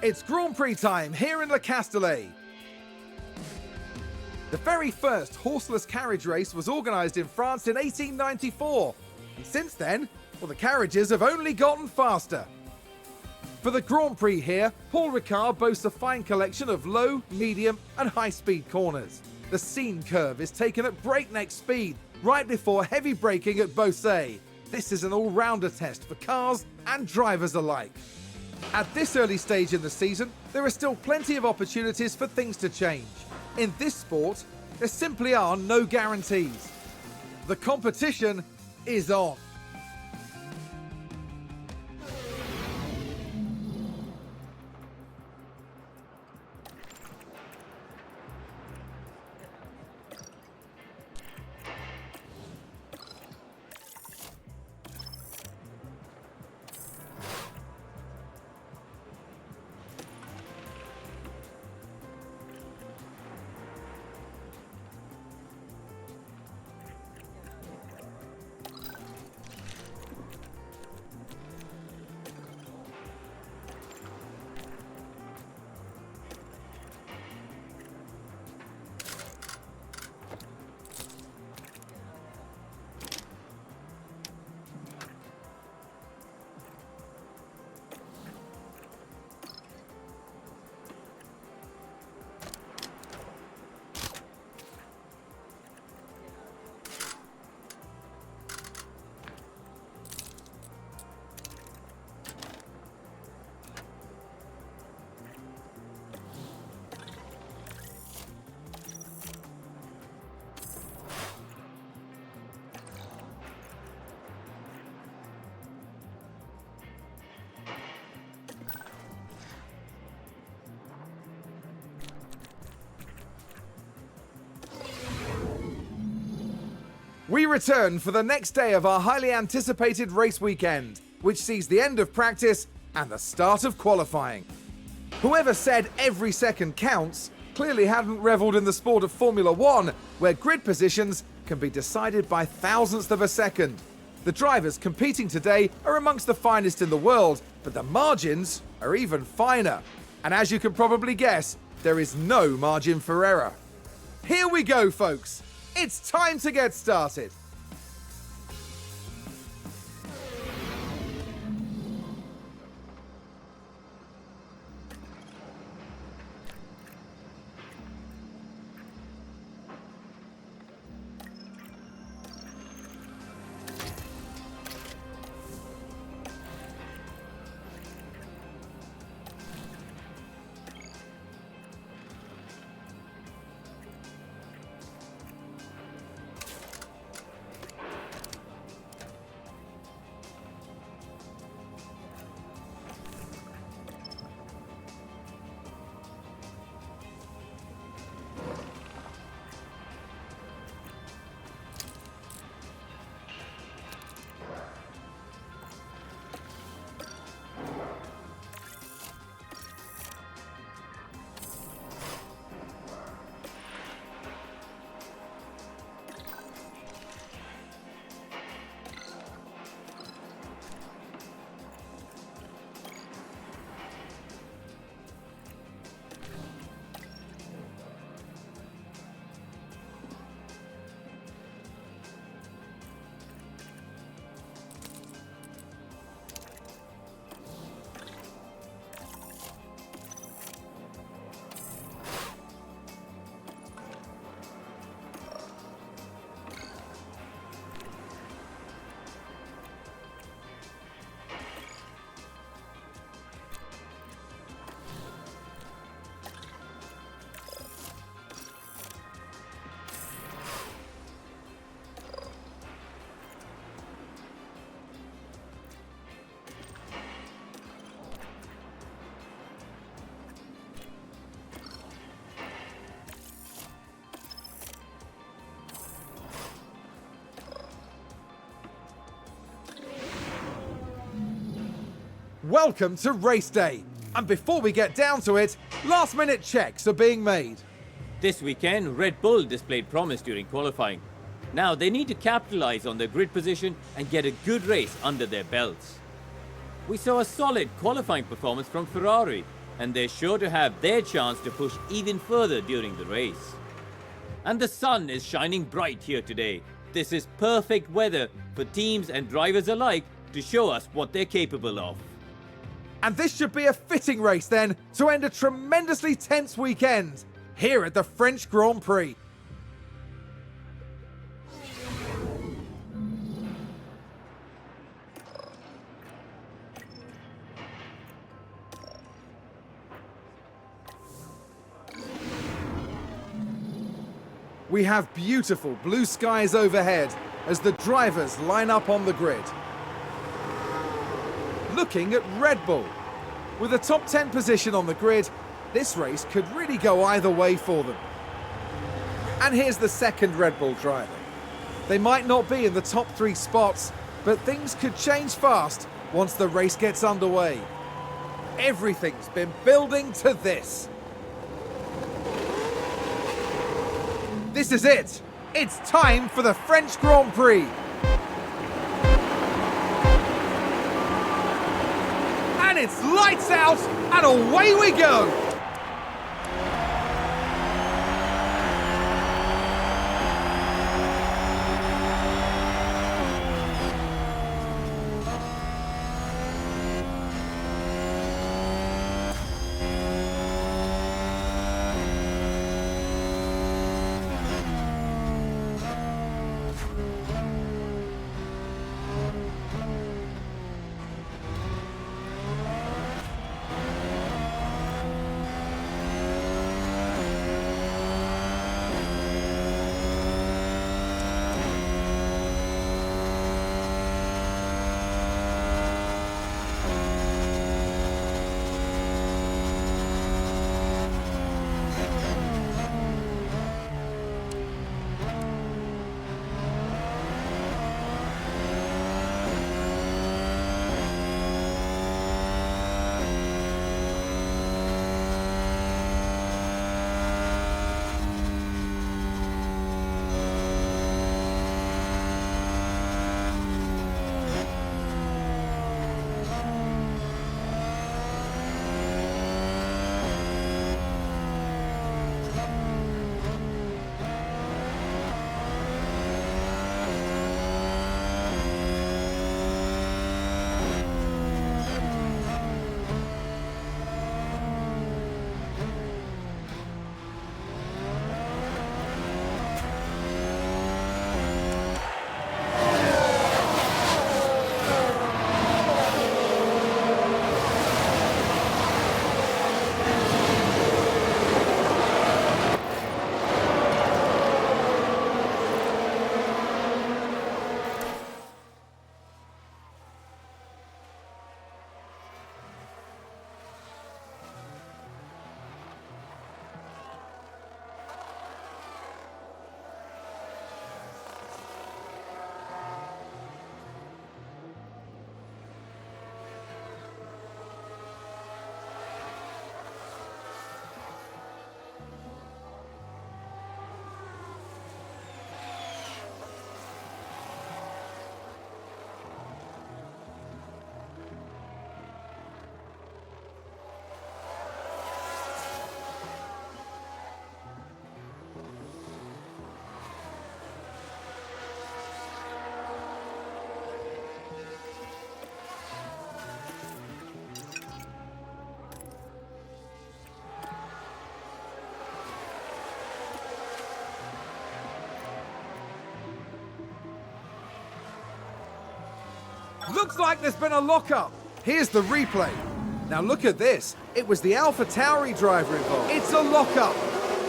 It's Grand Prix time here in Le Castellet. The very first horseless carriage race was organised in France in 1894. And since then, well, the carriages have only gotten faster. For the Grand Prix here, Paul Ricard boasts a fine collection of low, medium and high-speed corners. The scene curve is taken at breakneck speed, right before heavy braking at Beausset. This is an all-rounder test for cars and drivers alike. At this early stage in the season, there are still plenty of opportunities for things to change. In this sport, there simply are no guarantees. The competition is on. We return for the next day of our highly anticipated race weekend, which sees the end of practice and the start of qualifying. Whoever said every second counts clearly hadn't revelled in the sport of Formula One, where grid positions can be decided by thousandths of a second. The drivers competing today are amongst the finest in the world, but the margins are even finer. And as you can probably guess, there is no margin for error. Here we go, folks. It's time to get started. Welcome to race day. And before we get down to it, last minute checks are being made. This weekend, Red Bull displayed promise during qualifying. Now they need to capitalize on their grid position and get a good race under their belts. We saw a solid qualifying performance from Ferrari, and they're sure to have their chance to push even further during the race. And the sun is shining bright here today. This is perfect weather for teams and drivers alike to show us what they're capable of. And this should be a fitting race then to end a tremendously tense weekend here at the French Grand Prix. We have beautiful blue skies overhead as the drivers line up on the grid. Looking at Red Bull. With a top 10 position on the grid, this race could really go either way for them. And here's the second Red Bull driver. They might not be in the top 3 spots, but things could change fast once the race gets underway. Everything's been building to this. This is it. It's time for the French Grand Prix. And it's lights out and away we go. Looks like there's been a lockup. Here's the replay. Now look at this. It was the AlphaTauri driver involved. It's a lockup,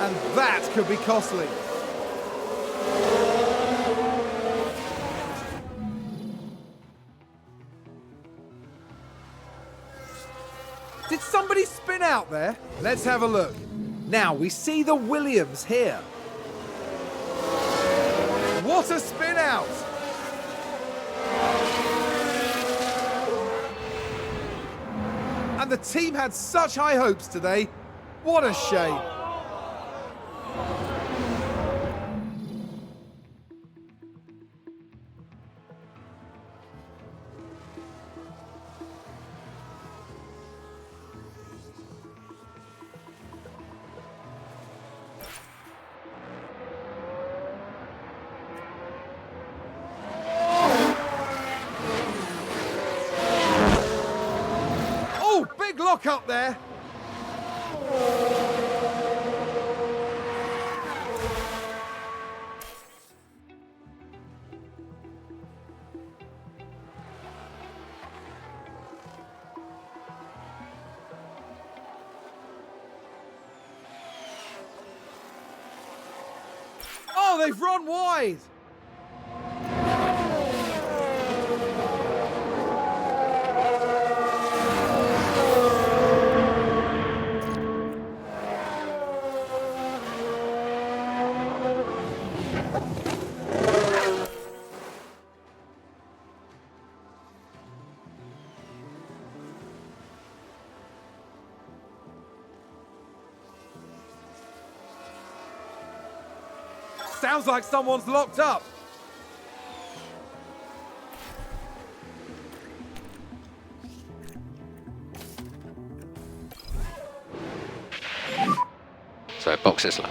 and that could be costly. Did somebody spin out there? Let's have a look. Now we see the Williams here. What a spin out! And the team had such high hopes today. What a shame. lock up there. Oh, they've run wide. Sounds like someone's locked up. So box this lap.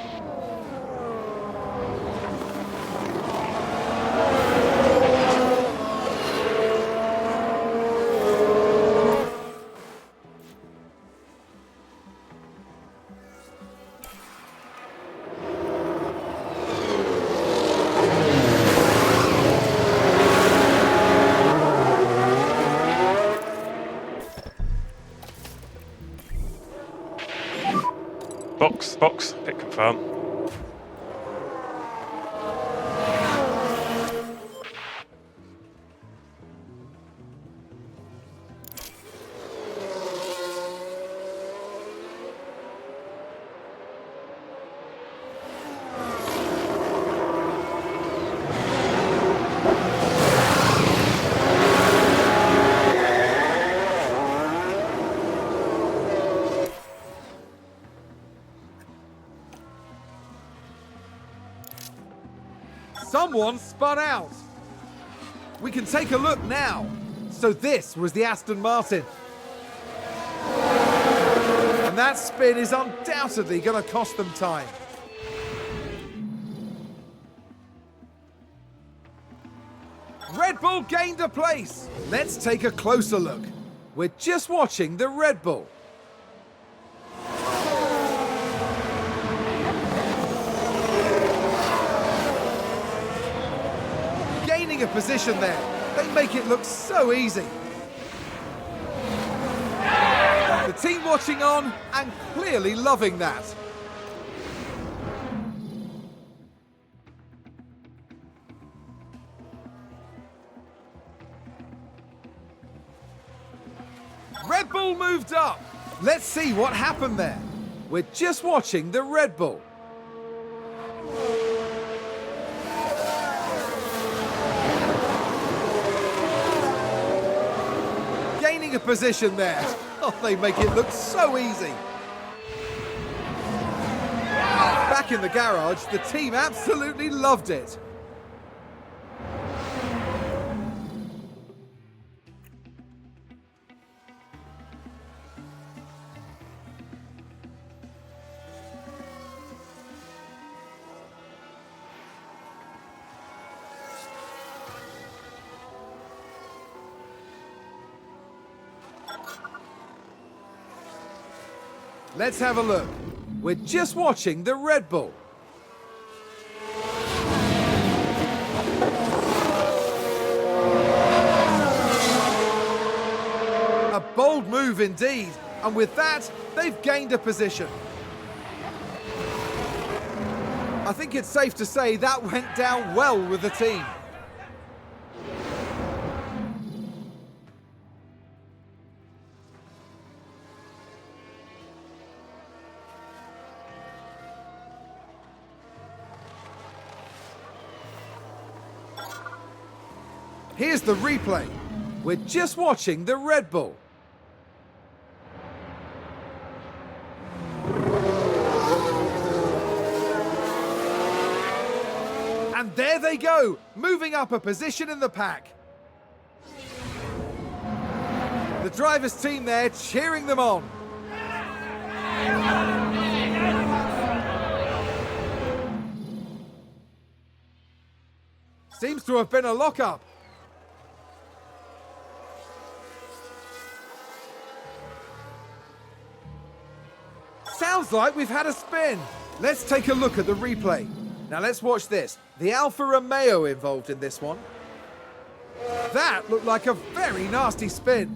Box, pit confirm. Someone spun out. We can take a look now. So this was the Aston Martin. And that spin is undoubtedly going to cost them time. Red Bull gained a place. Let's take a closer look. We're just watching the Red Bull. Gaining a position there. They make it look so easy. The team watching on and clearly loving that. Red Bull moved up. Let's see what happened there. We're just watching the Red Bull. Gaining a position there. Oh, they make it look so easy. Back in the garage, the team absolutely loved it. Let's have a look. We're just watching the Red Bull. A bold move indeed, and with that, they've gained a position. I think it's safe to say that went down well with the team. Here's the replay. We're just watching the Red Bull. And there they go, moving up a position in the pack. The driver's team there cheering them on. Seems to have been a lock-up. Sounds like we've had a spin. Let's take a look at the replay. Now let's watch this. The Alfa Romeo involved in this one. That looked like a very nasty spin.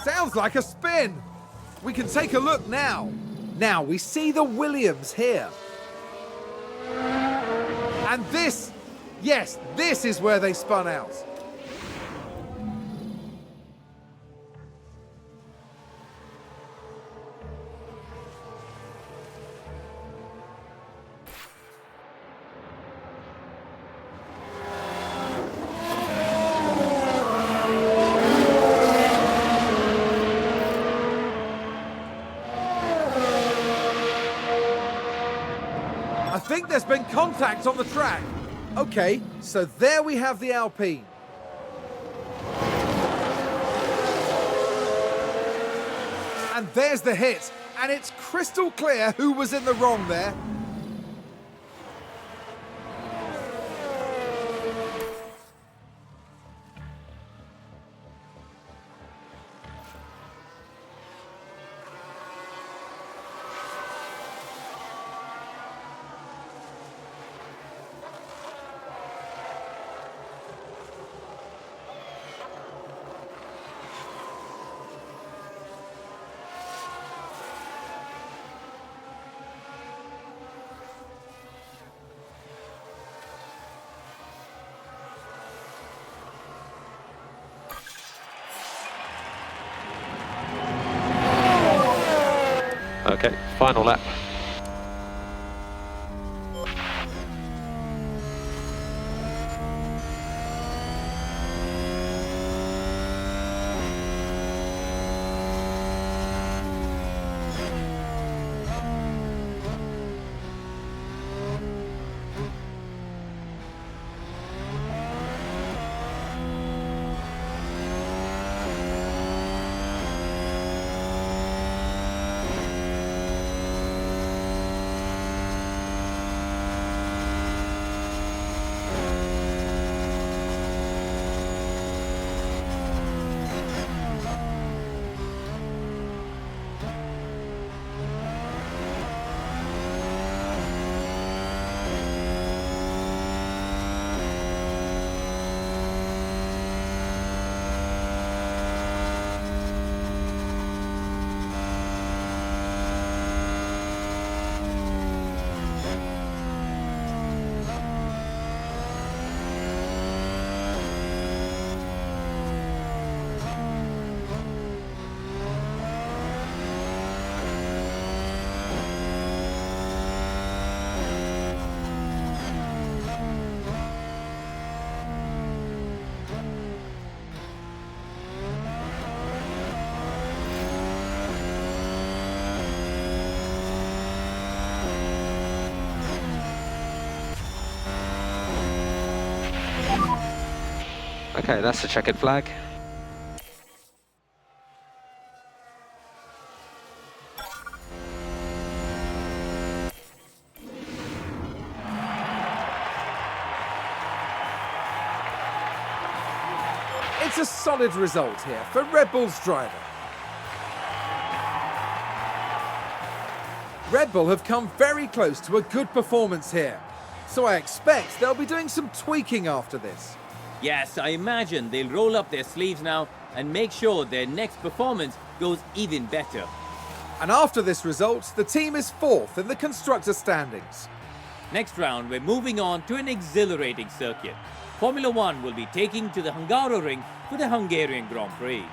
Sounds like a spin. We can take a look now. Now we see the Williams here. And this, yes, this is where they spun out. I think there's been contact on the track. Okay, so there we have the Alpine. And there's the hit, and it's crystal clear who was in the wrong there. Okay, final lap. Okay, that's the checkered flag. It's a solid result here for Red Bull's driver. Red Bull have come very close to a good performance here, so I expect they'll be doing some tweaking after this. Yes, I imagine they'll roll up their sleeves now and make sure their next performance goes even better. And after this result, the team is fourth in the constructor standings. Next round, we're moving on to an exhilarating circuit. Formula One will be taking to the Hungaroring for the Hungarian Grand Prix.